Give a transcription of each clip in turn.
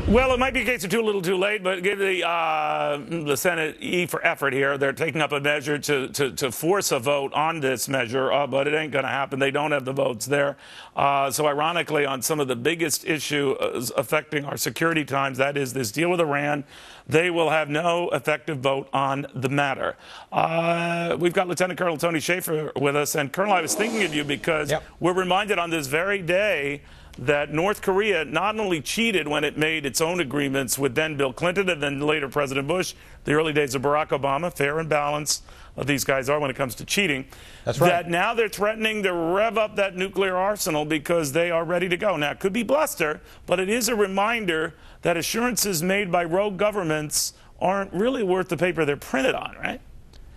Well, it might be a case of too little, too late, but give the Senate E for effort here. They're taking up a measure to force a vote on this measure, but it ain't going to happen. They don't have the votes there. So ironically, on some of the biggest issues affecting our security times, that is this deal with Iran, they will have no effective vote on the matter. We've got Lieutenant Colonel Tony Shaffer with us. And, Colonel, I was thinking of you because we're reminded on this very day that North Korea not only cheated when it made its own agreements with then Bill Clinton and then later President Bush, the early days of Barack Obama, fair and balanced these guys are when it comes to cheating. That's right. That now they're threatening to rev up that nuclear arsenal because they are ready to go. Now, it could be bluster, but it is a reminder that assurances made by rogue governments aren't really worth the paper they're printed on, right?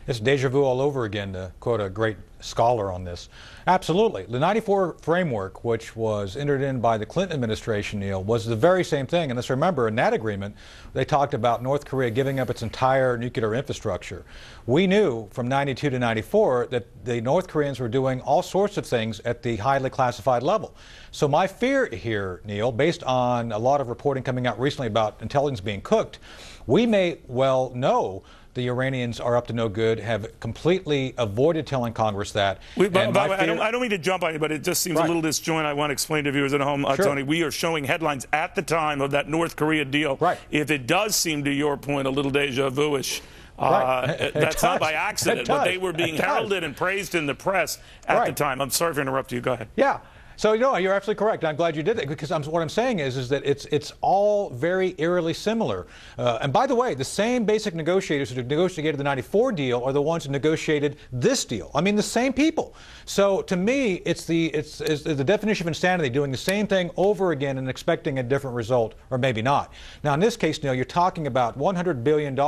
It's deja vu all over again, to quote a great scholar on this. Absolutely. The 94 framework, which was entered in by the Clinton administration, Neil, was the very same thing. And let's remember, in that agreement, they talked about North Korea giving up its entire nuclear infrastructure. We knew from 92 to 94 that the North Koreans were doing all sorts of things at the highly classified level. So my fear here, Neil, based on a lot of reporting coming out recently about intelligence being cooked, we may well know the Iranians are up to no good, have completely avoided telling Congress that. By the way, I don't mean to jump on you, but it just seems a little disjointed. I want to explain to viewers at home, Tony, we are showing headlines at the time of that North Korea deal. If it does seem, to your point, a little deja vu-ish, that's not by accident, but they were being heralded and praised in the press at the time. I'm sorry for interrupting you. Go ahead. Yeah. So, you're absolutely correct. I'm glad you did that, because what I'm saying is that it's all very eerily similar. And by the way, the same basic negotiators who negotiated the 94 deal are the ones who negotiated this deal. I mean, the same people. So to me, it's the definition of insanity, doing the same thing over again and expecting a different result, or maybe not. Now, in this case, Neil, you're talking about $100 billion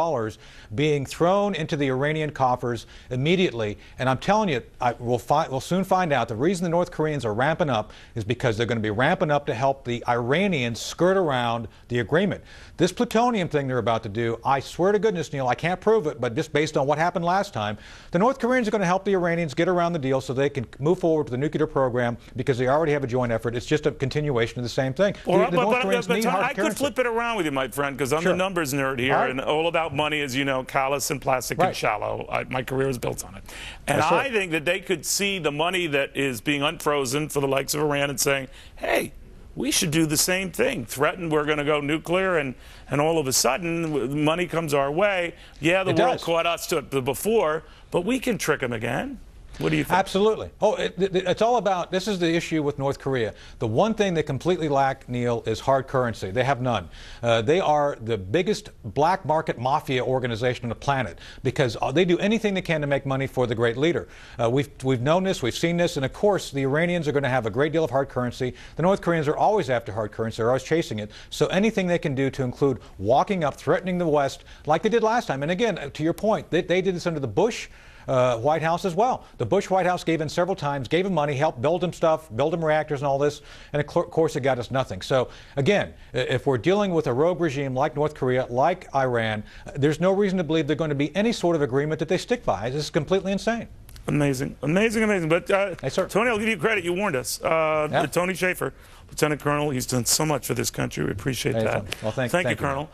being thrown into the Iranian coffers immediately. And I'm telling you, we'll soon find out the reason the North Koreans are ramping up is because they're going to be ramping up to help the Iranians skirt around the agreement. This plutonium thing they're about to do, I swear to goodness, Neil, I can't prove it, but just based on what happened last time, the North Koreans are going to help the Iranians get around the deal so they can move forward with the nuclear program because they already have a joint effort. It's just a continuation of the same thing. I could flip it around with you, my friend, because I'm the numbers nerd here, and all about money is, callous and plastic and shallow. My career is built on it. And I think that they could see the money that is being unfrozen for the likes of Iran and saying, hey, we should do the same thing. Threaten we're going to go nuclear, and all of a sudden money comes our way. Yeah, the world caught us before, but we can trick them again. What do you think? Absolutely. Oh, it's all about, this is the issue with North Korea. The one thing they completely lack, Neil, is hard currency. They have none. They are the biggest black market mafia organization on the planet because they do anything they can to make money for the great leader. We've known this, we've seen this, and of course the Iranians are going to have a great deal of hard currency. The North Koreans are always after hard currency. They're always chasing it. So anything they can do to include walking up, threatening the West, like they did last time. And again, to your point, they did this under the Bush White House as well. The Bush White House gave in several times, gave him money, helped build him stuff, build him reactors and all this, and of course it got us nothing. So again, if we're dealing with a rogue regime like North Korea, like Iran, there's no reason to believe there's going to be any sort of agreement that they stick by. This is completely insane. Amazing, amazing, amazing. But Tony, I'll give you credit. You warned us. Tony Shaffer, Lieutenant Colonel, he's done so much for this country. We appreciate that. Well, thank you, you, Colonel.